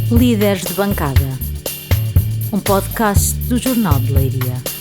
Líderes de Bancada, um podcast do Jornal de Leiria.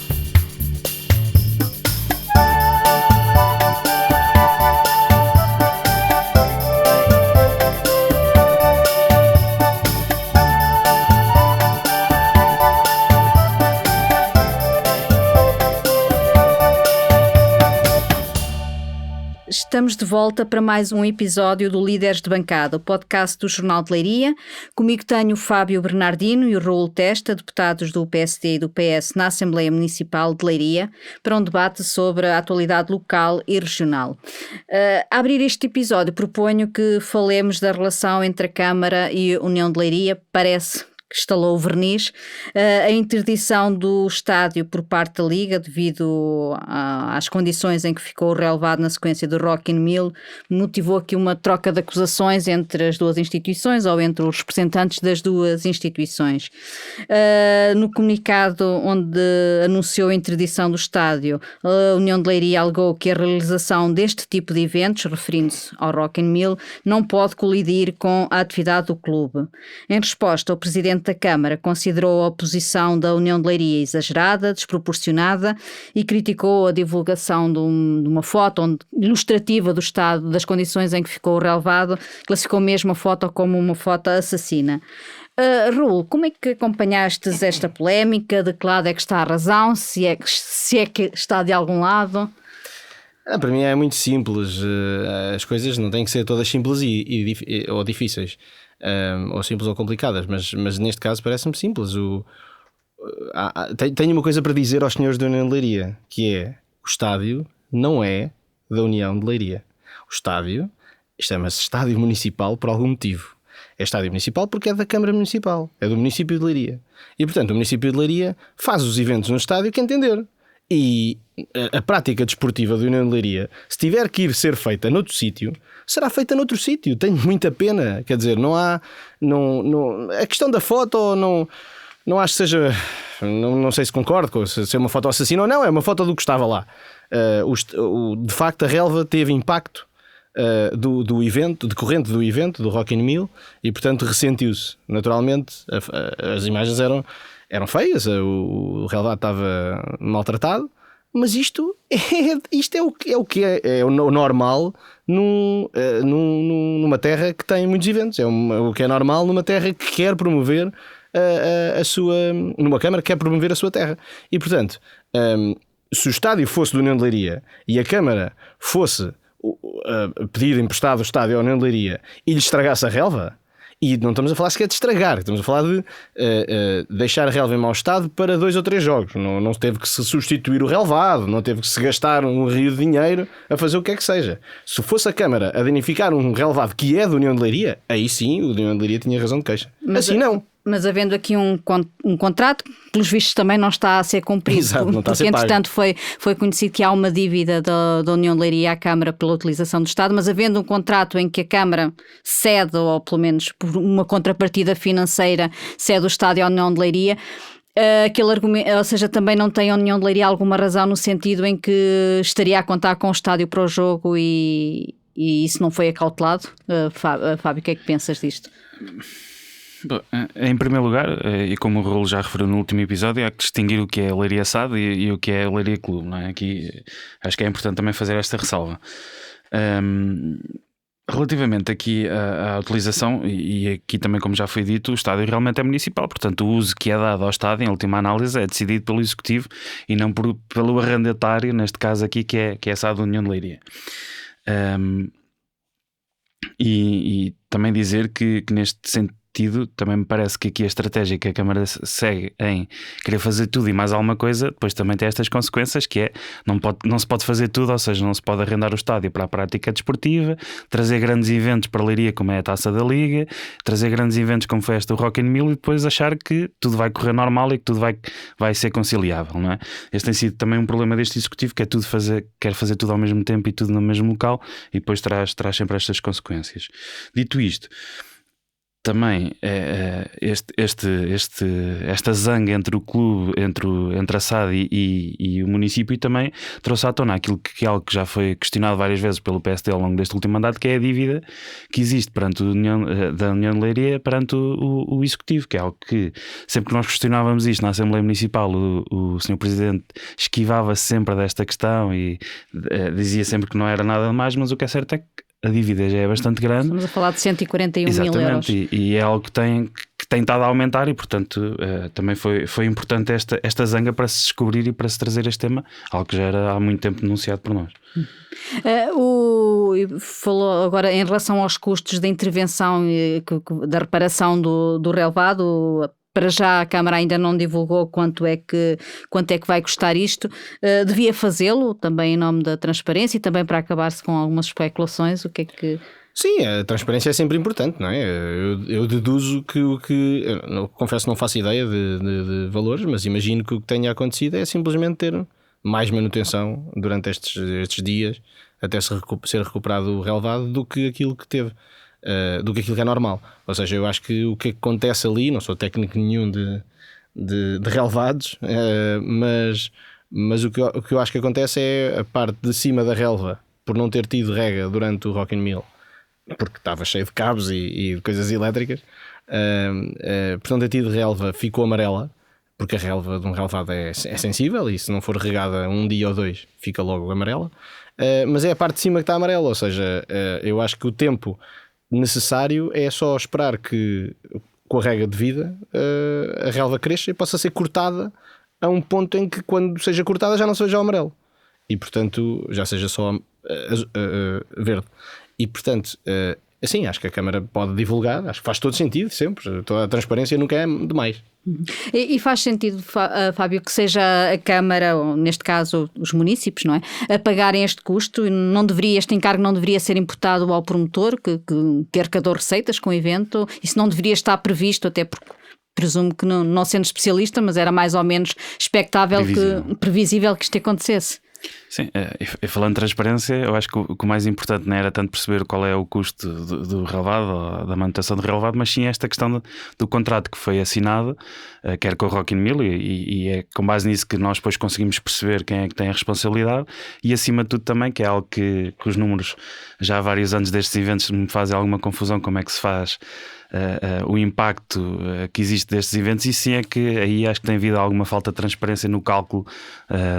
Estamos de volta para mais um episódio do Líderes de Bancada, o podcast do Jornal de Leiria. Comigo tenho o Fábio Bernardino e o Raul Testa, deputados do PSD e do PS na Assembleia Municipal de Leiria, para um debate sobre a atualidade local e regional. A abrir este episódio, proponho que falemos da relação entre a Câmara e a União de Leiria. Parece que estalou o verniz. A interdição do estádio por parte da Liga devido às condições em que ficou relevado na sequência do Rock in Rio motivou aqui uma troca de acusações entre as duas instituições ou entre os representantes das duas instituições. No comunicado onde anunciou a interdição do estádio, a União de Leiria alegou que a realização deste tipo de eventos, referindo-se ao Rock in Rio, não pode colidir com a atividade do clube. Em resposta, o presidente da Câmara considerou a oposição da União de Leiria exagerada, desproporcionada e criticou a divulgação de uma foto ilustrativa do estado das condições em que ficou relevado, classificou mesmo a foto como uma foto assassina. Raul, como é que acompanhaste esta polémica? De que lado é que está a razão? Se é que está de algum lado? Para mim é muito simples. As coisas não têm que ser todas simples ou difíceis. Ou simples ou complicadas, mas neste caso parece-me simples. Tenho uma coisa para dizer aos senhores da União de Leiria, que é: o estádio não é da União de Leiria. O estádio chama-se Estádio Municipal por algum motivo. É estádio municipal porque é da Câmara Municipal, é do município de Leiria. E portanto o município de Leiria faz os eventos no estádio que entender. E a prática desportiva da União de Leiria, se tiver que ir ser feita noutro sítio, será feita noutro sítio. Tenho muita pena. Quer dizer, não há... a questão da foto não acho que seja... Não sei se concordo com se é uma foto assassina ou não. É uma foto do que estava lá. De facto, a relva teve impacto do evento, decorrente do evento, do Rock in Rio, e portanto ressentiu-se. Naturalmente, as imagens eram feias, o relvado estava maltratado, mas isto é o que é o normal numa terra que tem muitos eventos. O que é normal numa terra que quer promover numa Câmara que quer promover a sua terra. E portanto, se o estádio fosse da União de Leiria e a Câmara fosse pedir emprestado o estádio à União de Leiria e lhe estragasse a relva, e não estamos a falar sequer de estragar, estamos a falar de deixar a relva em mau estado para 2 ou 3 jogos. Não teve que se substituir o relvado, não teve que se gastar um rio de dinheiro a fazer o que é que seja. Se fosse a Câmara a danificar um relvado que é da União de Leiria, aí sim o União de Leiria tinha razão de queixa. Mas assim não. Mas havendo aqui um contrato, pelos vistos também não está a ser cumprido. Exato, não está a ser porque entretanto foi conhecido que há uma dívida da União de Leiria à Câmara pela utilização do Estado, mas havendo um contrato em que a Câmara cede, ou pelo menos por uma contrapartida financeira, cede o estádio à União de Leiria, aquele argumento, ou seja, também não tem a União de Leiria alguma razão no sentido em que estaria a contar com o estádio para o jogo e isso não foi acautelado. Fábio, o que é que pensas disto? Bom, em primeiro lugar, e como o Raul já referiu no último episódio, há que distinguir o que é Leiria SAD e o que é Leiria Clube, não é? Aqui acho que é importante também fazer esta ressalva. Relativamente aqui à utilização, e aqui também, como já foi dito, o estádio realmente é municipal, portanto o uso que é dado ao estádio, em última análise, é decidido pelo Executivo e não pelo arrendatário, neste caso aqui, que é a SAD da União de Leiria. E também dizer que neste sentido também me parece que aqui a estratégia que a Câmara segue em querer fazer tudo e mais alguma coisa, depois também tem estas consequências, que é não se pode fazer tudo, ou seja, não se pode arrendar o estádio para a prática desportiva, trazer grandes eventos para a Leiria como é a Taça da Liga, trazer grandes eventos como foi esta do Rock in Rio, e depois achar que tudo vai correr normal e que tudo vai ser conciliável, não é? Este tem sido também um problema deste Executivo, que é quer fazer tudo ao mesmo tempo e tudo no mesmo local, e depois traz sempre estas consequências. Dito isto, também esta zanga entre o clube, entre a SAD e o município, e também trouxe à tona aquilo que é algo que já foi questionado várias vezes pelo PSD ao longo deste último mandato, que é a dívida que existe perante da União de Leiria perante o Executivo, que é algo que sempre que nós questionávamos isto na Assembleia Municipal, o Sr. Presidente esquivava sempre desta questão e dizia sempre que não era nada mais, mas o que é certo é que a dívida já é bastante grande. Estamos a falar de 141 mil euros. Exatamente, e é algo que tem estado a aumentar, e portanto também foi importante esta zanga para se descobrir e para se trazer este tema, algo que já era há muito tempo denunciado por nós. Falou agora em relação aos custos da intervenção da reparação do relevado. Para já a Câmara ainda não divulgou quanto é que vai custar isto. Devia fazê-lo também em nome da transparência e também para acabar-se com algumas especulações. O que é que... Sim, a transparência é sempre importante, não é? Eu deduzo confesso que não faço ideia de valores, mas imagino que o que tenha acontecido é simplesmente ter mais manutenção durante estes dias até ser recuperado o relevado do que aquilo que teve. Do que aquilo que é normal. Ou seja, eu acho que o que acontece ali, não sou técnico nenhum de relevados, mas o que eu acho que acontece é a parte de cima da relva, por não ter tido rega durante o Rock in Mill, porque estava cheio de cabos e de coisas elétricas, por não ter tido relva, ficou amarela, porque a relva de um relvado é sensível e se não for regada um dia ou dois fica logo amarela, mas é a parte de cima que está amarela. Ou seja, eu acho que o tempo necessário é só esperar que, com a rega devida, a relva cresça e possa ser cortada a um ponto em que, quando seja cortada, já não seja amarelo e portanto já seja só verde. E portanto, assim, acho que a Câmara pode divulgar, acho que faz todo sentido, sempre, toda a transparência nunca é demais. E faz sentido, Fábio, que seja a Câmara, ou neste caso os municípios, não é, a pagarem este custo? Este encargo não deveria ser imputado ao promotor, que arrecadou receitas com o evento? Isso não deveria estar previsto, até porque presumo que não sendo especialista, mas era mais ou menos previsível que isto acontecesse. Sim, e falando de transparência, eu acho que o mais importante não era tanto perceber qual é o custo do relevado ou da manutenção do relevado, mas sim esta questão do contrato que foi assinado, quer com o Rock in Mill, e é com base nisso que nós depois conseguimos perceber quem é que tem a responsabilidade, e acima de tudo também, que é algo que os números já há vários anos destes eventos me fazem alguma confusão, como é que se faz o impacto que existe destes eventos, e sim é que aí acho que tem havido alguma falta de transparência no cálculo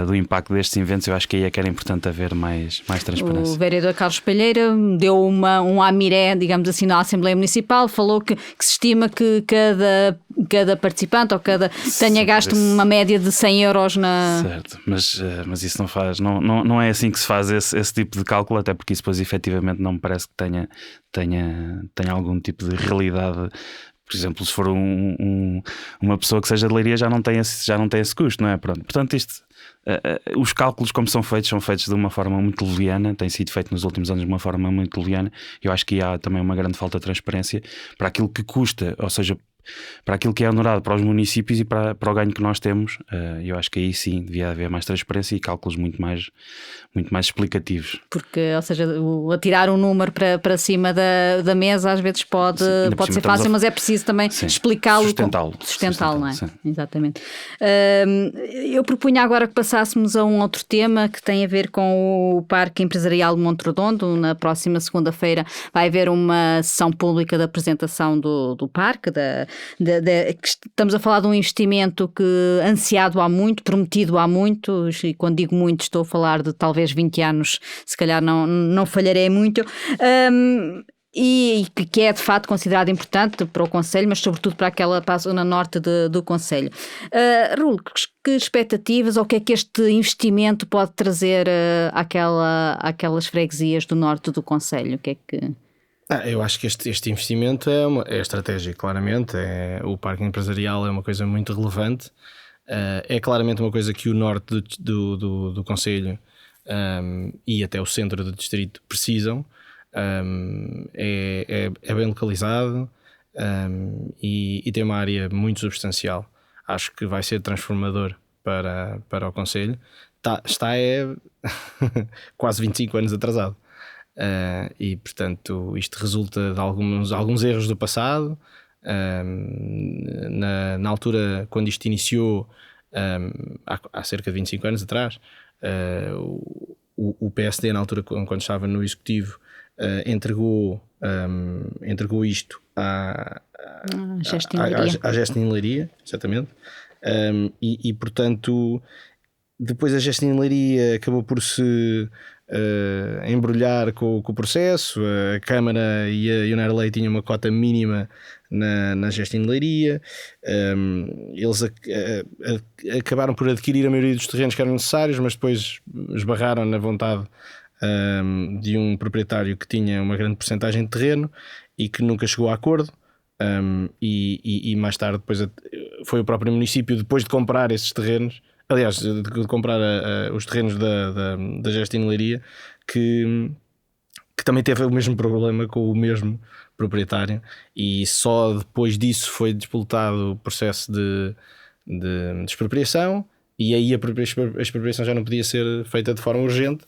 do impacto destes eventos. Eu acho que aí é que era importante haver mais transparência. O vereador Carlos Palheira deu um amiré, digamos assim, na Assembleia Municipal, falou que se estima que cada participante ou tenha gasto uma média de 100 euros na... Certo, mas isso não é assim que se faz esse tipo de cálculo, até porque isso depois efetivamente não me parece que tenha algum tipo de realidade. Por exemplo, se for uma pessoa que seja de Leiria já não tem esse custo, não é? Pronto. Portanto, os cálculos como são feitos de uma forma muito leviana, tem sido feito nos últimos anos de uma forma muito leviana. Eu acho que há também uma grande falta de transparência para aquilo que custa, ou seja, para aquilo que é honorado para os municípios e para o ganho que nós temos. Eu acho que aí sim devia haver mais transparência e cálculos muito mais explicativos. Porque, ou seja, atirar um número para cima da mesa às vezes pode ser fácil, mas é preciso também explicá-lo, sustentá-lo, não é? Sim. Exatamente. Eu propunha agora que passássemos a um outro tema que tem a ver com o Parque Empresarial de Monte Redondo. Na próxima segunda-feira vai haver uma sessão pública de apresentação do parque, estamos a falar de um investimento que ansiado há muito, prometido há muito, e quando digo muito estou a falar de talvez 20 anos, se calhar não falharei muito, e que é de facto considerado importante para o concelho, mas sobretudo para a zona norte do concelho. Raul, que expectativas ou o que é que este investimento pode trazer àquelas freguesias do norte do concelho? O que é que... Eu acho que este investimento é estratégico, claramente. O parque empresarial é uma coisa muito relevante. É claramente uma coisa que o norte do concelho e até o centro do distrito precisam. É bem localizado e tem uma área muito substancial. Acho que vai ser transformador para o concelho. Está quase 25 anos atrasado. e portanto isto resulta de alguns erros do passado. Na altura, quando isto iniciou, há cerca de 25 anos atrás, o PSD, na altura, quando estava no Executivo, entregou isto à Gestinleiria, exatamente. E portanto, depois a Gestinleiria acabou por se embrulhar com o processo. A Câmara e a Unerlei tinham uma cota mínima na Gestinleiria. Eles acabaram por adquirir a maioria dos terrenos que eram necessários, mas depois esbarraram na vontade de um proprietário que tinha uma grande percentagem de terreno e que nunca chegou a acordo. E mais tarde depois foi o próprio município, depois de comprar esses terrenos, aliás, de comprar os terrenos da Gestinleiria, que também teve o mesmo problema com o mesmo proprietário, e só depois disso foi disputado o processo de expropriação, e aí a expropriação já não podia ser feita de forma urgente,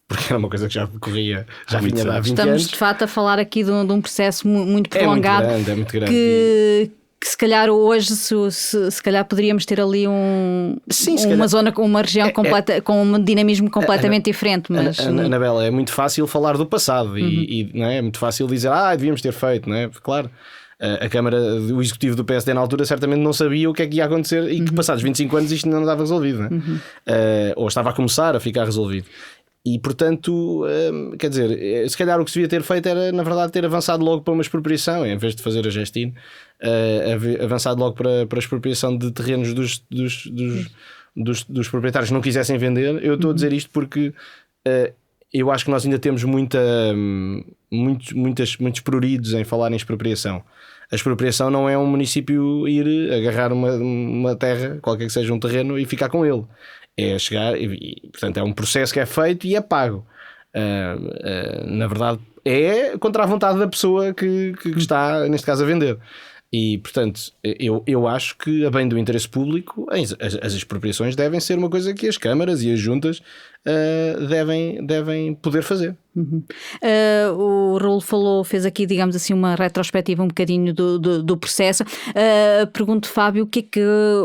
porque era uma coisa que já decorria, já vinha há 20 Estamos anos. De facto a falar aqui de um processo muito prolongado. É muito grande. Que se calhar hoje se calhar poderíamos ter ali uma zona, uma região completa, com um dinamismo completamente diferente. Mas Anabela, é muito fácil falar do passado e não é muito fácil dizer devíamos ter feito, não é? Claro, a Câmara, o Executivo do PSD na altura certamente não sabia o que é que ia acontecer e que passados 25 anos isto não estava resolvido, não é? Ou estava a começar a ficar resolvido. E portanto, quer dizer, se calhar o que se devia ter feito era, na verdade, ter avançado logo para uma expropriação, em vez de fazer a Gestin, avançado logo para a expropriação de terrenos dos proprietários que não quisessem vender. Eu estou a dizer isto porque eu acho que nós ainda temos muitos pruridos em falar em expropriação. A expropriação não é um município ir agarrar uma terra, qualquer que seja um terreno, e ficar com ele. É chegar portanto é um processo que é feito e é pago. Na verdade é contra a vontade da pessoa que está, neste caso, a vender. E portanto eu acho que, a bem do interesse público, as expropriações devem ser uma coisa que as câmaras e as juntas devem poder fazer. O Raul fez aqui, digamos assim, uma retrospectiva um bocadinho do processo. Pergunto, Fábio,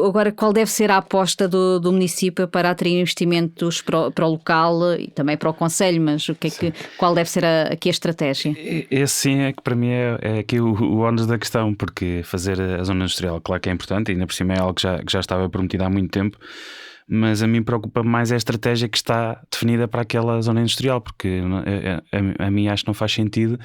agora qual deve ser a aposta do município para atrair investimentos para o local e também para o concelho, mas qual deve ser aqui a estratégia? Esse sim é que para mim é aqui o ónus da questão, porque fazer a zona industrial, claro que é importante, e ainda por cima é algo que já estava prometido há muito tempo. Mas a mim preocupa mais a estratégia que está definida para aquela zona industrial, porque a mim acho que não faz sentido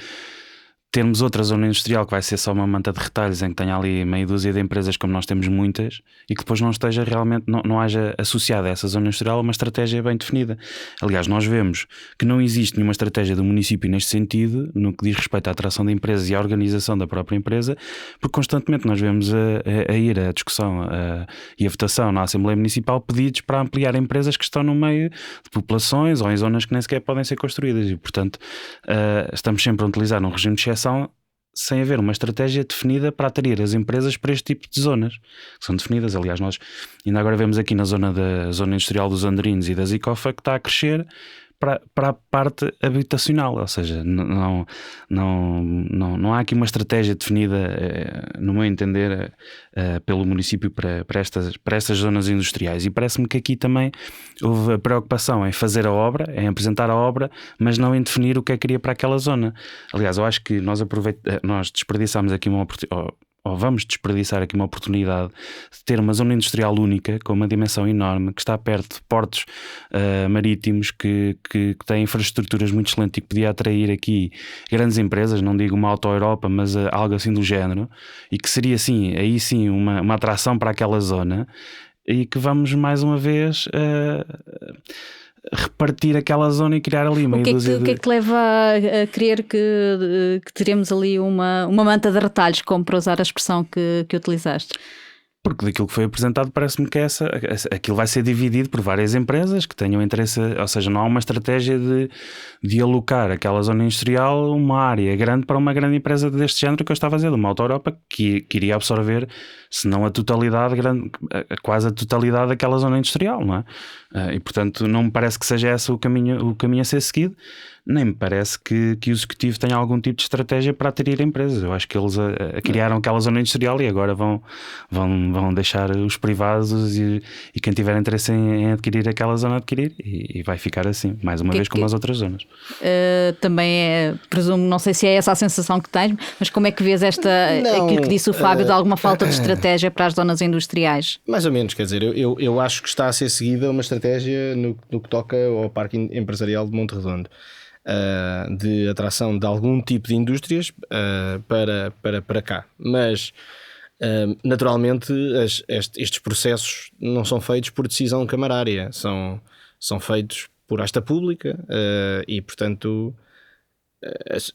termos outra zona industrial que vai ser só uma manta de retalhos em que tenha ali meia dúzia de empresas, como nós temos muitas, e que depois não esteja realmente, não haja associada a essa zona industrial uma estratégia bem definida. Aliás, nós vemos que não existe nenhuma estratégia do município neste sentido, no que diz respeito à atração de empresas e à organização da própria empresa, porque constantemente nós vemos a ir à discussão e a votação na Assembleia Municipal pedidos para ampliar empresas que estão no meio de populações ou em zonas que nem sequer podem ser construídas, e portanto estamos sempre a utilizar um regime de exceção sem haver uma estratégia definida para atrair as empresas para este tipo de zonas que são definidas. Aliás, nós ainda agora vemos aqui na zona industrial dos Andrinos e da Zicofa que está a crescer para a parte habitacional, ou seja, não há aqui uma estratégia definida, no meu entender, pelo município para estas zonas industriais, e parece-me que aqui também houve a preocupação em fazer a obra, em apresentar a obra, mas não em definir o que é que queria para aquela zona. Aliás, eu acho que nós desperdiçámos aqui uma oportunidade, ou vamos desperdiçar aqui uma oportunidade de ter uma zona industrial única com uma dimensão enorme, que está perto de portos marítimos, que têm infraestruturas muito excelentes e que podia atrair aqui grandes empresas, não digo uma Auto-Europa, mas algo assim do género, e que seria assim, aí sim uma atração para aquela zona, e que vamos mais uma vez repartir aquela zona e criar ali meia dúzia de... O que é que te leva a crer que teremos ali uma manta de retalhos, como para usar a expressão que utilizaste? Porque daquilo que foi apresentado parece-me que aquilo vai ser dividido por várias empresas que tenham interesse, ou seja, não há uma estratégia de alocar aquela zona industrial uma área grande para uma grande empresa deste género que eu estava a dizer, de uma Auto Europa, que iria absorver, se não a totalidade, quase a totalidade daquela zona industrial, não é? E portanto não me parece que seja esse o caminho a ser seguido, nem me parece que o executivo tenha algum tipo de estratégia para atrair empresas. Eu acho que eles criaram aquela zona industrial e agora vão deixar os privados e quem tiver interesse em adquirir aquela zona adquirir e vai ficar assim, mais uma vez como as outras zonas. Também presumo, não sei se é essa a sensação que tens, mas como é que vês aquilo que disse o Fábio de alguma falta de estratégia para as zonas industriais? Mais ou menos, quer dizer, eu acho que está a ser seguida uma estratégia no que toca ao Parque Empresarial de Monte Redondo. De atração de algum tipo de indústrias para cá, mas naturalmente estes processos não são feitos por decisão camarária, são feitos por asta pública e portanto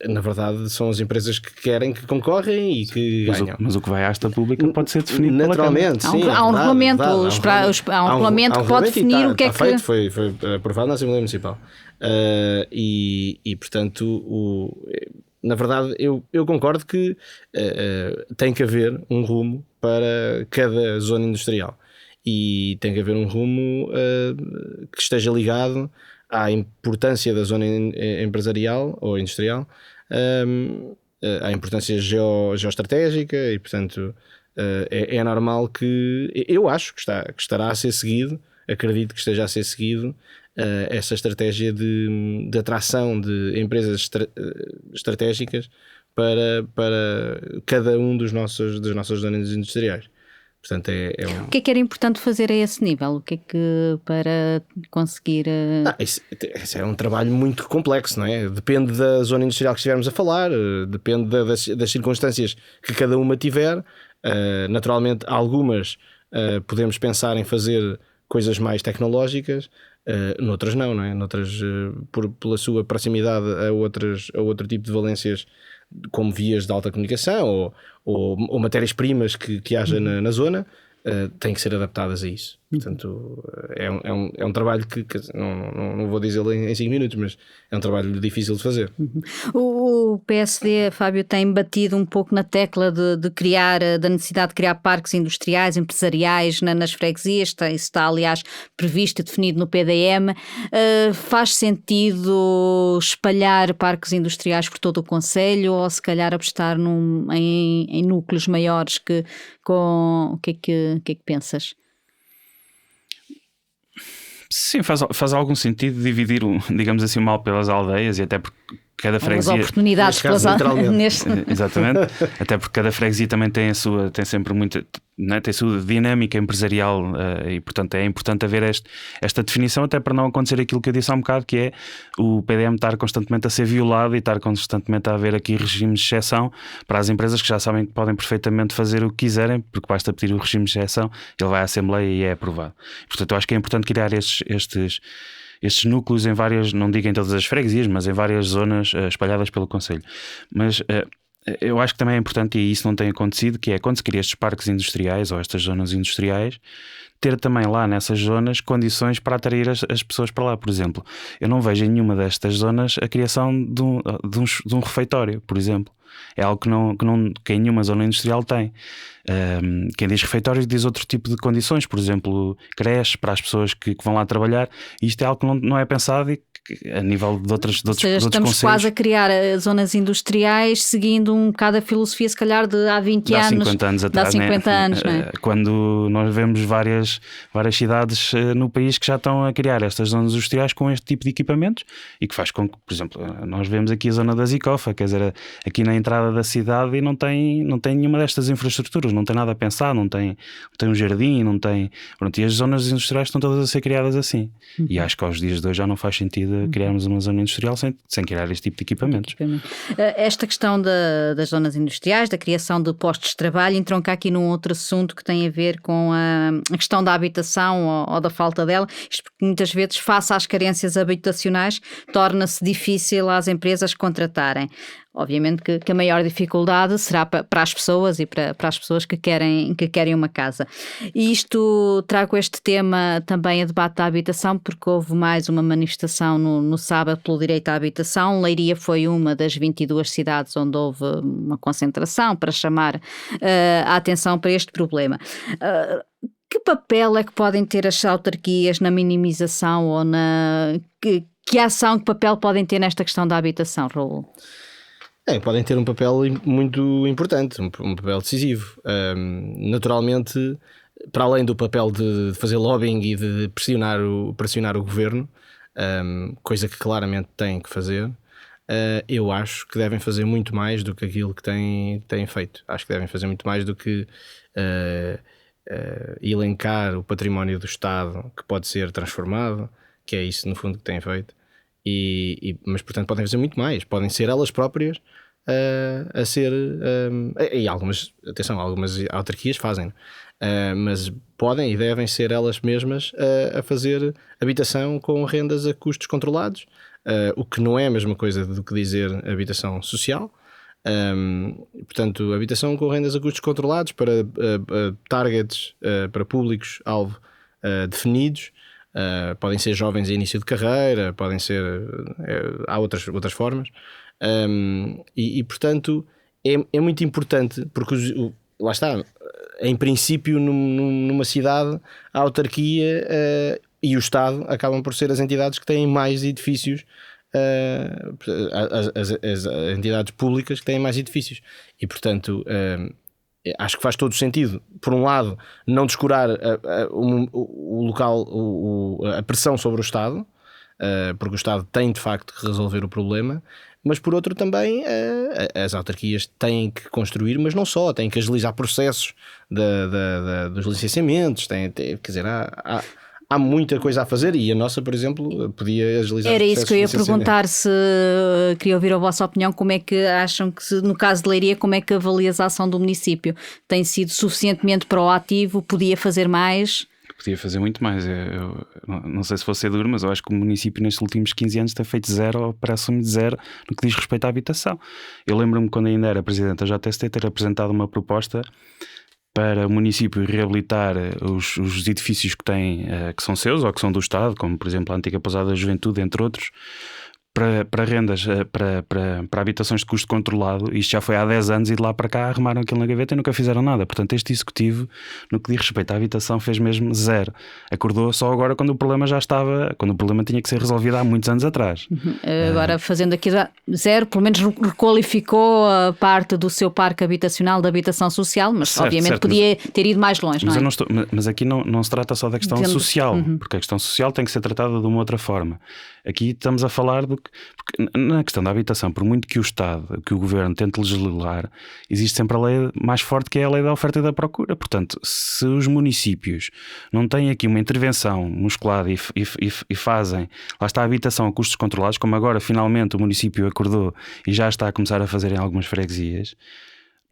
na verdade são as empresas que querem que concorrem e que ganham. Mas o que vai à asta pública pode ser definido naturalmente, sim, há um regulamento que pode definir o que é que... Feito, foi aprovado na Assembleia Municipal. E portanto na verdade eu concordo que tem que haver um rumo para cada zona industrial e tem que haver um rumo que esteja ligado à importância da zona empresarial ou industrial, à importância geoestratégica e portanto é normal que eu acho que estará a ser seguido, acredito que esteja a ser seguido essa estratégia de atração de empresas estratégicas para cada um das nossas zonas industriais. Portanto, O que é que era importante fazer a esse nível? O que é que para conseguir... Isso é um trabalho muito complexo, não é? Depende da zona industrial que estivermos a falar, depende das circunstâncias que cada uma tiver. Naturalmente, algumas podemos pensar em fazer coisas mais tecnológicas, noutras não é? Noutras, pela sua proximidade a outro tipo de valências, como vias de alta comunicação ou matérias-primas que haja na zona, têm que ser adaptadas a isso. Portanto, é um trabalho que não vou dizê-lo em 5 minutos, mas é um trabalho difícil de fazer. O PSD, Fábio, tem batido um pouco na tecla da necessidade de criar parques industriais, empresariais nas freguesias. Isso está, aliás, previsto e definido no PDM. Faz sentido espalhar parques industriais por todo o concelho ou se calhar apostar em núcleos maiores o que é que pensas? Sim, faz algum sentido dividir, digamos assim, o mal pelas aldeias e até porque cada freguesia... As oportunidades Exatamente, até porque cada freguesia também tem sempre muita... Né, tem a sua dinâmica empresarial e portanto é importante haver esta definição até para não acontecer aquilo que eu disse há um bocado, que é o PDM estar constantemente a ser violado e estar constantemente a haver aqui regimes de exceção para as empresas que já sabem que podem perfeitamente fazer o que quiserem, porque basta pedir o regime de exceção, ele vai à Assembleia e é aprovado. Portanto eu acho que é importante criar estes núcleos em várias, não digo em todas as freguesias, mas em várias zonas espalhadas pelo concelho. Mas eu acho que também é importante, e isso não tem acontecido, que é quando se cria estes parques industriais ou estas zonas industriais, ter também lá nessas zonas condições para atrair as pessoas para lá. Por exemplo, eu não vejo em nenhuma destas zonas a criação de um refeitório, por exemplo. É algo que em nenhuma zona industrial tem. Quem diz refeitórios diz outro tipo de condições, por exemplo, creches para as pessoas que vão lá trabalhar. E isto é algo que não é pensado e a nível de outros conselhos. Estamos quase a criar zonas industriais seguindo um bocado a filosofia, se calhar, de há 20 anos. Há 50 anos atrás. Há 50 anos, não é? Quando nós vemos várias cidades no país que já estão a criar estas zonas industriais com este tipo de equipamentos e que faz com que, por exemplo, nós vemos aqui a zona da Zicofa, quer dizer, aqui na entrada da cidade e não tem nenhuma destas infraestruturas, não tem nada a pensar, não tem um jardim, não tem... Pronto, e as zonas industriais estão todas a ser criadas assim. E acho que aos dias de hoje já não faz sentido criarmos uma zona industrial sem criar este tipo de equipamentos. Esta questão das zonas industriais, da criação de postos de trabalho, entronca aqui num outro assunto que tem a ver com a questão da habitação ou da falta dela. Isto porque muitas vezes, face às carências habitacionais, torna-se difícil às empresas contratarem. Obviamente que a maior dificuldade será para as pessoas e para as pessoas que querem uma casa. E trago este tema também a debate da habitação, porque houve mais uma manifestação no sábado pelo direito à habitação. Leiria foi uma das 22 cidades onde houve uma concentração para chamar a atenção para este problema. Que papel é que podem ter as autarquias na minimização ou que ação, que papel podem ter nesta questão da habitação, Raul? Podem ter um papel muito importante, um papel decisivo. Naturalmente, para além do papel de fazer lobbying e de pressionar o governo, coisa que claramente têm que fazer, eu acho que devem fazer muito mais do que aquilo que têm feito. Acho que devem fazer muito mais do que elencar o património do Estado que pode ser transformado, que é isso no fundo que têm feito. Mas portanto podem fazer muito mais, podem ser elas próprias a ser, e algumas autarquias fazem, mas podem e devem ser elas mesmas a fazer habitação com rendas a custos controlados, o que não é a mesma coisa do que dizer habitação social. Portanto, habitação com rendas a custos controlados para targets, para públicos-alvo definidos. Podem ser jovens em início de carreira, podem ser, há outras formas, portanto é muito importante, porque lá está, em princípio numa cidade a autarquia e o Estado acabam por ser as entidades que têm mais edifícios, as entidades públicas que têm mais edifícios, e portanto acho que faz todo o sentido, por um lado, não descurar o local, a pressão sobre o Estado, porque o Estado tem de facto que resolver o problema, mas por outro também as autarquias têm que construir, mas não só, têm que agilizar processos dos licenciamentos, quer dizer, há muita coisa a fazer, e a nossa, por exemplo, podia agilizar. Era isso que eu ia perguntar, se queria ouvir a vossa opinião, como é que acham que, no caso de Leiria, como é que avalias a ação do município? Tem sido suficientemente proativo? Podia fazer mais? Podia fazer muito mais. Eu não sei se vou ser duro, mas eu acho que o município nestes últimos 15 anos tem feito zero, ou parece-me zero, no que diz respeito à habitação. Eu lembro-me, quando ainda era presidente da JST, ter apresentado uma proposta para o município reabilitar os edifícios que têm, que são seus ou que são do Estado, como por exemplo a antiga Pousada da Juventude, entre outros, para rendas, para habitações de custo controlado. Isto já foi há 10 anos e de lá para cá arrumaram aquilo na gaveta e nunca fizeram nada. Portanto, este executivo, no que diz respeito à habitação, fez mesmo zero. Acordou só agora quando o problema tinha que ser resolvido há muitos anos atrás. Agora, fazendo aqui zero, pelo menos requalificou a parte do seu parque habitacional de habitação social, mas certo, obviamente podia ter ido mais longe. Mas aqui não se trata só da questão social, porque a questão social tem que ser tratada de uma outra forma. Aqui estamos a falar porque na questão da habitação, por muito que o Estado, que o Governo tente legislar, existe sempre a lei mais forte, que é a lei da oferta e da procura. Portanto, se os municípios não têm aqui uma intervenção musculada e fazem, lá está a habitação a custos controlados, como agora finalmente o município acordou e já está a começar a fazer em algumas freguesias,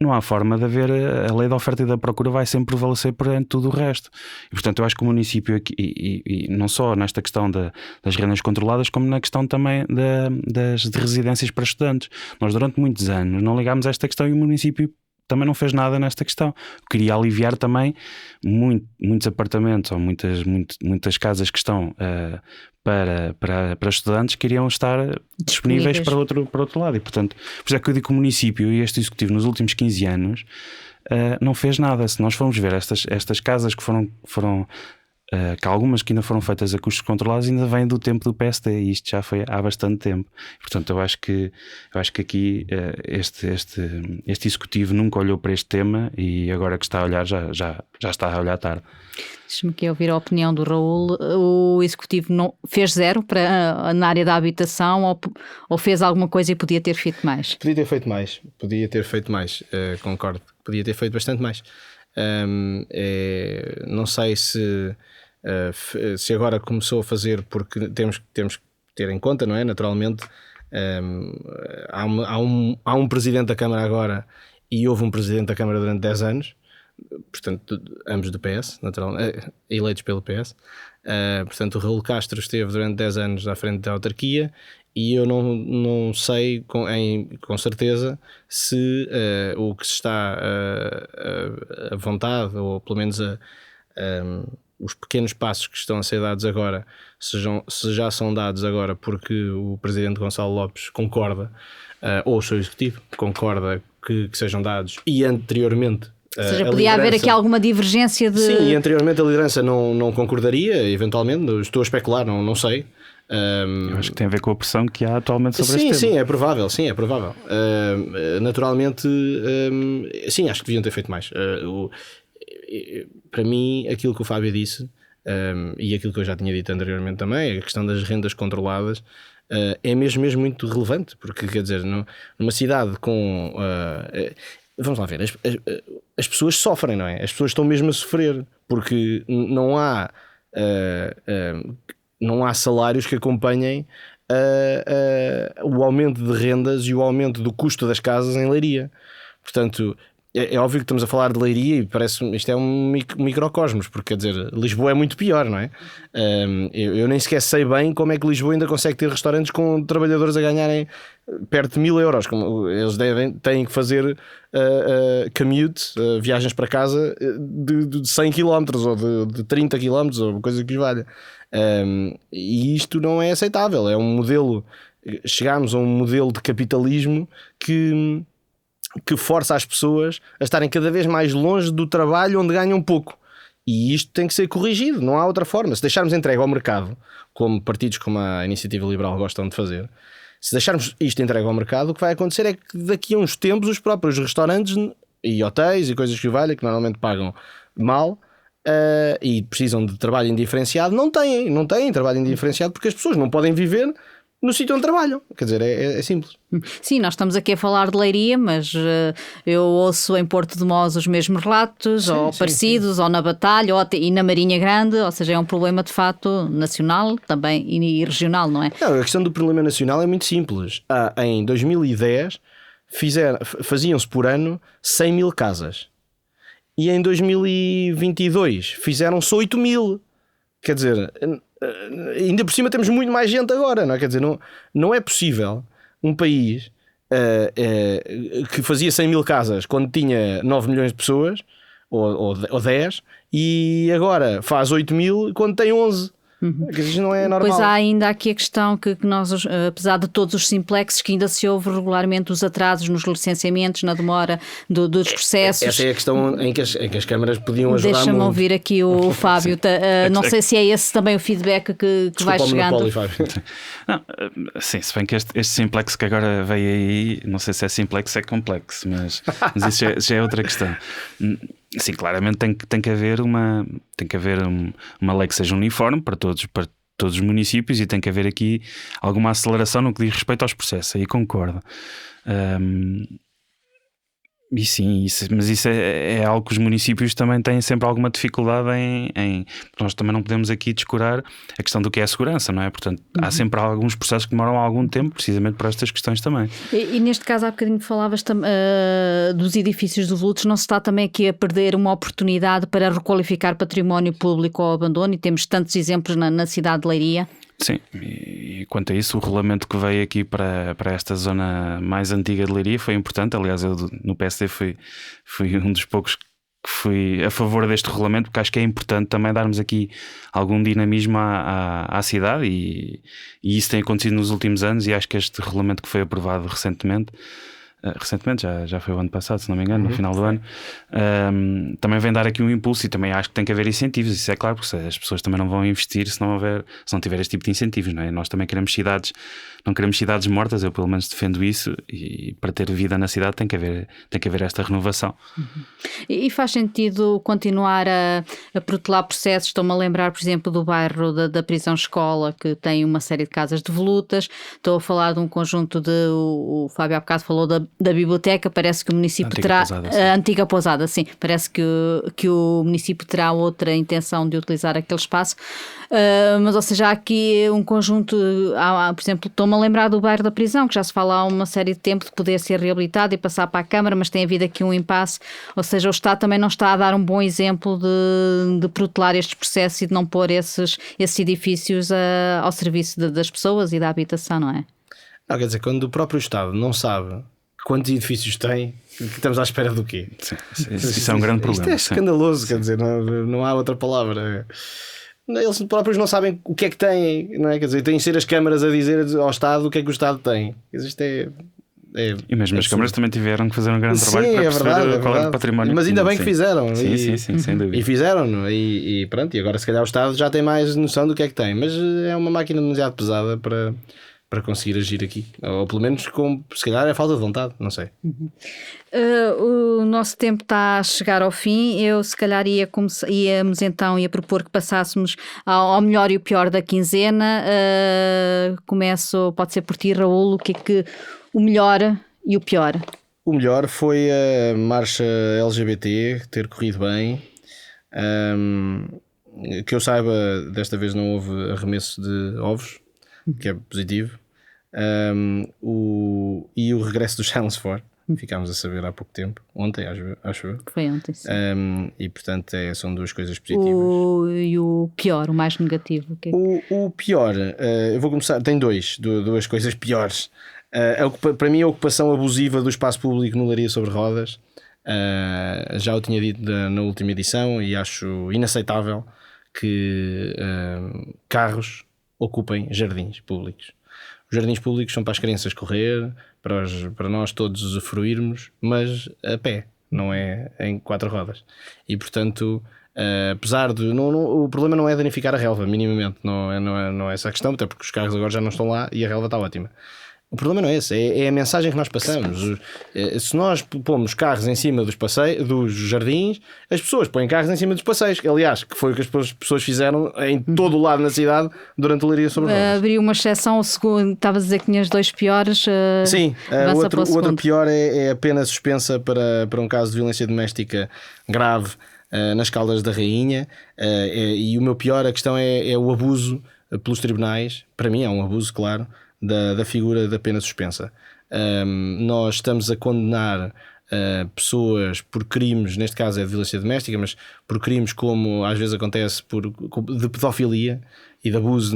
não há forma de haver. A lei da oferta e da procura vai sempre prevalecer perante tudo o resto. E portanto eu acho que o município aqui, e não só nesta questão das rendas controladas, como na questão também de residências para estudantes, nós durante muitos anos não ligámos a esta questão e o município também não fez nada nesta questão. Queria aliviar também muitos apartamentos ou muitas casas que estão para estudantes que iriam estar disponíveis para outro lado. E portanto, por isso é que eu digo que o município e este executivo nos últimos 15 anos não fez nada. Se nós formos ver estas casas que foram que algumas que ainda foram feitas a custos controlados ainda vêm do tempo do PSD, e isto já foi há bastante tempo. Portanto, eu acho que aqui este executivo nunca olhou para este tema e agora que está a olhar já está a olhar tarde. Deixa-me aqui ouvir a opinião do Raul. O executivo não fez zero na área da habitação, ou fez alguma coisa e podia ter feito mais? Podia ter feito mais, concordo. Podia ter feito bastante mais. Não sei se agora começou a fazer, porque temos que ter em conta, não é? Naturalmente, há um presidente da Câmara agora e houve um presidente da Câmara durante 10 anos, portanto, ambos do PS, naturalmente, eleitos pelo PS. Portanto, o Raul Castro esteve durante 10 anos à frente da autarquia E eu não sei com certeza se o que se está a vontade, ou pelo menos os pequenos passos que estão a ser dados agora, se já são dados agora porque o Presidente Gonçalo Lopes concorda, ou o seu Executivo concorda que sejam dados, e anteriormente... Ou seja, podia haver aqui alguma divergência de... Sim, e anteriormente a liderança não concordaria, eventualmente, estou a especular, não sei. Eu acho que tem a ver com a pressão que há atualmente sobre este tema. Sim, é provável. Naturalmente, sim, acho que deviam ter feito mais. Para mim, aquilo que o Fábio disse, e aquilo que eu já tinha dito anteriormente também, a questão das rendas controladas, é mesmo muito relevante, porque, quer dizer, numa cidade com... vamos lá ver, as pessoas sofrem, não é? As pessoas estão mesmo a sofrer, porque não há salários que acompanhem o aumento de rendas e o aumento do custo das casas em Leiria. Portanto, é óbvio que estamos a falar de Leiria e parece isto é um microcosmos, porque, quer dizer, Lisboa é muito pior, não é? Eu nem sequer sei bem como é que Lisboa ainda consegue ter restaurantes com trabalhadores a ganharem perto de 1.000 euros. Como eles têm que fazer commute, viagens para casa de 100 km ou de 30 km ou coisa que lhes valha. E isto não é aceitável. É um modelo, chegámos a um modelo de capitalismo que força as pessoas a estarem cada vez mais longe do trabalho onde ganham pouco. E isto tem que ser corrigido, não há outra forma. Se deixarmos entregue ao mercado, como partidos como a Iniciativa Liberal gostam de fazer, se deixarmos isto entregue ao mercado, o que vai acontecer é que daqui a uns tempos os próprios restaurantes e hotéis e coisas que o valham, que normalmente pagam mal e precisam de trabalho indiferenciado, não têm trabalho indiferenciado, porque as pessoas não podem viver no sítio onde trabalham. Quer dizer, é simples. Sim, nós estamos aqui a falar de Leiria, mas eu ouço em Porto de Mós os mesmos relatos, ou parecidos, ou na Batalha, e na Marinha Grande, ou seja, é um problema de facto nacional também e regional, não é? Não, a questão do problema nacional é muito simples. Em 2010 faziam-se por ano 100 mil casas. E em 2022 fizeram-se 8 mil. Quer dizer, ainda por cima temos muito mais gente agora, não é? Quer dizer, não é possível um país que fazia 100 mil casas quando tinha 9 milhões de pessoas, ou 10, e agora faz 8 mil quando tem 11. Isso não é normal. Pois há ainda aqui a questão que nós, apesar de todos os simplexes, que ainda se ouve regularmente os atrasos nos licenciamentos, na demora dos processos. Essa é a questão em que as câmaras podiam ajudar. Deixa-me muito. ouvir aqui o Fábio. Não sei se é esse também o feedback que vai chegando. Não, sim, se bem que este simplex que agora veio aí, não sei se é simplex, é complexo, mas isso já é outra questão. Sim, claramente tem que haver uma lei que seja uniforme para todos os municípios, e tem que haver aqui alguma aceleração no que diz respeito aos processos, aí concordo. E sim, mas isso é algo que os municípios também têm sempre alguma dificuldade em. Nós também não podemos aqui descurar a questão do que é a segurança, não é? Portanto, há sempre alguns processos que demoram algum tempo, precisamente por estas questões também. E neste caso, há bocadinho falavas dos edifícios devolutos, não se está também aqui a perder uma oportunidade para requalificar património público ao abandono, e temos tantos exemplos na cidade de Leiria? Sim, e quanto a isso, o regulamento que veio aqui para esta zona mais antiga de Leiria foi importante. Aliás, eu no PSD fui um dos poucos que fui a favor deste regulamento, porque acho que é importante também darmos aqui algum dinamismo à cidade, e isso tem acontecido nos últimos anos, e acho que este regulamento que foi aprovado recentemente, já foi o ano passado, se não me engano, no final do ano, também vem dar aqui um impulso, e também acho que tem que haver incentivos. Isso é claro, porque as pessoas também não vão investir se não tiver este tipo de incentivos, não é? Nós também não queremos cidades mortas, eu pelo menos defendo isso, e para ter vida na cidade tem que haver esta renovação. E faz sentido continuar a protelar processos? Estou-me a lembrar, por exemplo, do bairro da prisão-escola, que tem uma série de casas devolutas. Estou a falar de um conjunto o Fábio há bocado falou da biblioteca. Parece que o município terá a antiga pousada, sim, parece que o município terá outra intenção de utilizar aquele espaço, mas ou seja, há aqui um conjunto, por exemplo, estou-me a lembrar do bairro da prisão, que já se fala há uma série de tempo de poder ser reabilitado e passar para a Câmara, mas tem havido aqui um impasse, ou seja, o Estado também não está a dar um bom exemplo de protelar estes processos e de não pôr esses edifícios ao serviço das pessoas e da habitação, não é? Não, quer dizer, quando o próprio Estado não sabe quantos edifícios tem, estamos à espera do quê? Sim, isso é um grande problema. Isto é escandaloso, quer dizer, não há outra palavra. Eles próprios não sabem o que é que têm, não é? Quer dizer, têm de ser as câmaras a dizer ao Estado o que é que o Estado tem. Isto é e mesmo as câmaras também tiveram que fazer um grande trabalho para perceber qual é o património. Mas ainda bem que fizeram. Sim, sem dúvida. E fizeram-no. E pronto, e agora se calhar o Estado já tem mais noção do que é que tem. Mas é uma máquina demasiado pesada para conseguir agir aqui. Ou pelo menos se calhar é falta de vontade, não sei. O nosso tempo está a chegar ao fim. Eu se calhar íamos então propor que passássemos ao melhor e o pior da quinzena. Pode ser por ti, Raul, o que é que o melhor e o pior? O melhor foi a marcha LGBT ter corrido bem. Que eu saiba, desta vez não houve arremesso de ovos, que é positivo. E o regresso do Challenge 4, ficámos a saber há pouco tempo, ontem acho eu. Foi ontem, sim. E portanto são duas coisas positivas. E o pior, o mais negativo? O pior, eu vou começar, tem duas coisas piores. Para mim a ocupação abusiva do espaço público no Leiria sobre Rodas, já o tinha dito na última edição e acho inaceitável que carros ocupem jardins públicos. Os jardins públicos são para as crianças correr, para nós todos usufruirmos, mas a pé, não é em 4 rodas. E portanto, apesar de... o problema não é danificar a relva, minimamente, não é essa a questão, até porque os carros agora já não estão lá e a relva está ótima. O problema não é esse, é a mensagem que nós passamos. Se nós pomos carros em cima dos jardins, as pessoas põem carros em cima dos passeios. Aliás, que foi o que as pessoas fizeram em todo o lado na cidade durante o Leiria sobre Rodas. Abriu uma exceção, o segundo, estavas a dizer que tinhas 2 piores. Sim, o outro pior é a pena suspensa para um caso de violência doméstica grave nas Caldas da Rainha. E o meu pior, a questão é o abuso pelos tribunais. Para mim é um abuso, claro, da figura da pena suspensa. Nós estamos a condenar pessoas por crimes, neste caso é de violência doméstica, mas por crimes como às vezes acontece de pedofilia e de abuso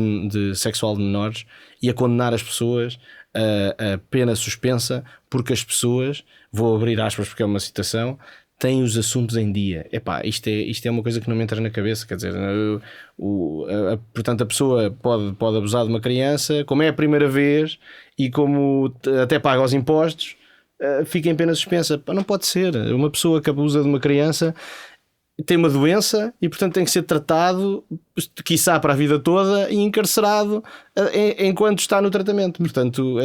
sexual de menores, e a condenar as pessoas a pena suspensa porque as pessoas, vou abrir aspas porque é uma citação, têm os assuntos em dia. Epá, isto é uma coisa que não me entra na cabeça. Quer dizer, portanto a pessoa pode abusar de uma criança, como é a primeira vez e como até paga os impostos, fica em pena suspensa. Não pode ser. Uma pessoa que abusa de uma criança tem uma doença e portanto tem que ser tratado, quiçá para a vida toda, e encarcerado enquanto está no tratamento. Portanto,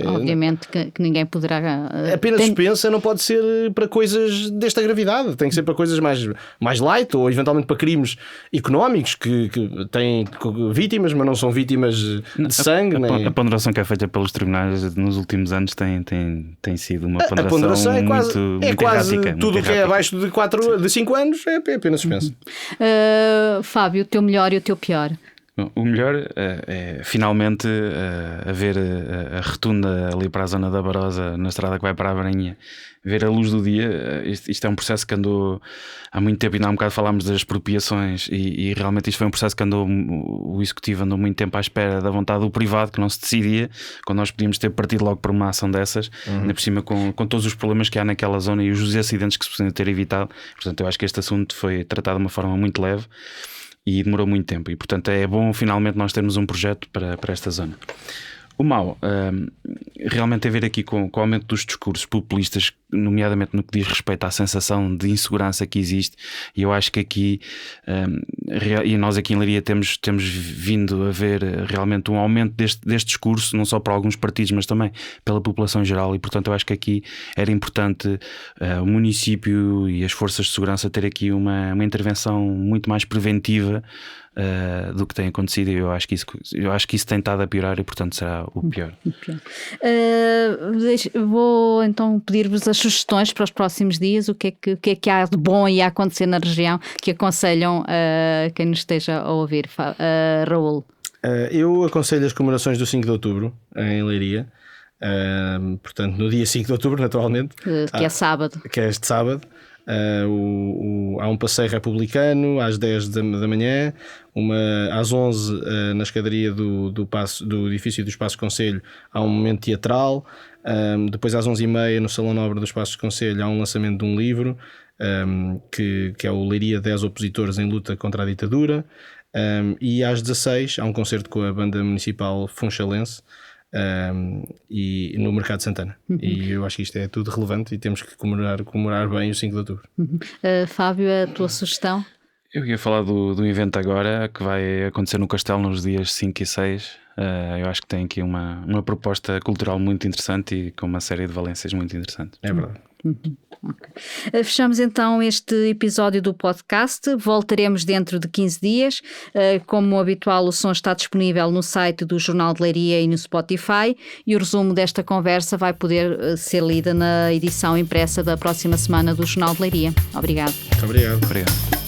obviamente que ninguém poderá. A pena suspensa não pode ser para coisas desta gravidade, tem que ser para coisas mais light, ou eventualmente para crimes económicos que têm vítimas, mas não são vítimas de sangue. A ponderação que é feita pelos tribunais nos últimos anos tem sido uma ponderação é muito quase errática, tudo o que é abaixo de 5 anos é pena suspensa. Fábio, o teu melhor e o teu pior? O melhor é finalmente ver a rotunda ali para a zona da Barosa, na estrada que vai para a Varinha, ver a luz do dia. Isto é um processo que andou há muito tempo, e há um bocado falámos das expropriações, e realmente isto foi um processo que o Executivo andou muito tempo à espera da vontade do privado, que não se decidia, quando nós podíamos ter partido logo para uma ação dessas, ainda por cima com todos os problemas que há naquela zona e os acidentes que se podiam ter evitado. Portanto, eu acho que este assunto foi tratado de uma forma muito leve e demorou muito tempo, e portanto é bom finalmente nós termos um projeto para esta zona. O mau realmente tem a ver aqui com o aumento dos discursos populistas, nomeadamente no que diz respeito à sensação de insegurança que existe, e eu acho que aqui e nós aqui em Leiria temos vindo a ver realmente um aumento deste discurso, não só para alguns partidos, mas também pela população em geral, e portanto eu acho que aqui era importante o município e as forças de segurança ter aqui uma intervenção muito mais preventiva do que tem acontecido, e eu acho que isso tem estado a piorar, e portanto será o pior. Vou então pedir-vos as sugestões para os próximos dias. O que é que há de bom a acontecer na região que aconselham quem nos esteja a ouvir? Raul? Eu aconselho as comemorações do 5 de outubro em Leiria, portanto no dia 5 de outubro naturalmente, que é sábado, que é este sábado. Há um passeio republicano às 10 da manhã, às 11 na escadaria do edifício do Espaço Conselho há um momento teatral, depois às 11h30 no Salão Nobre do Espaço Conselho há um lançamento de um livro que é o Leiria 10 Opositores em Luta contra a Ditadura, e às 16 há um concerto com a Banda Municipal Funchalense e no Mercado de Santana. E eu acho que isto é tudo relevante e temos que comemorar bem o 5 de outubro. Fábio, a tua sugestão? Eu ia falar do evento agora que vai acontecer no Castelo nos dias 5 e 6. Eu acho que tem aqui uma proposta cultural muito interessante e com uma série de valências muito interessantes. É verdade. Okay. Fechamos então este episódio do podcast. Voltaremos dentro de 15 dias. Como habitual, o som está disponível no site do Jornal de Leiria e no Spotify, e o resumo desta conversa vai poder ser lida na edição impressa da próxima semana do Jornal de Leiria. Obrigado. Muito obrigado. Obrigado.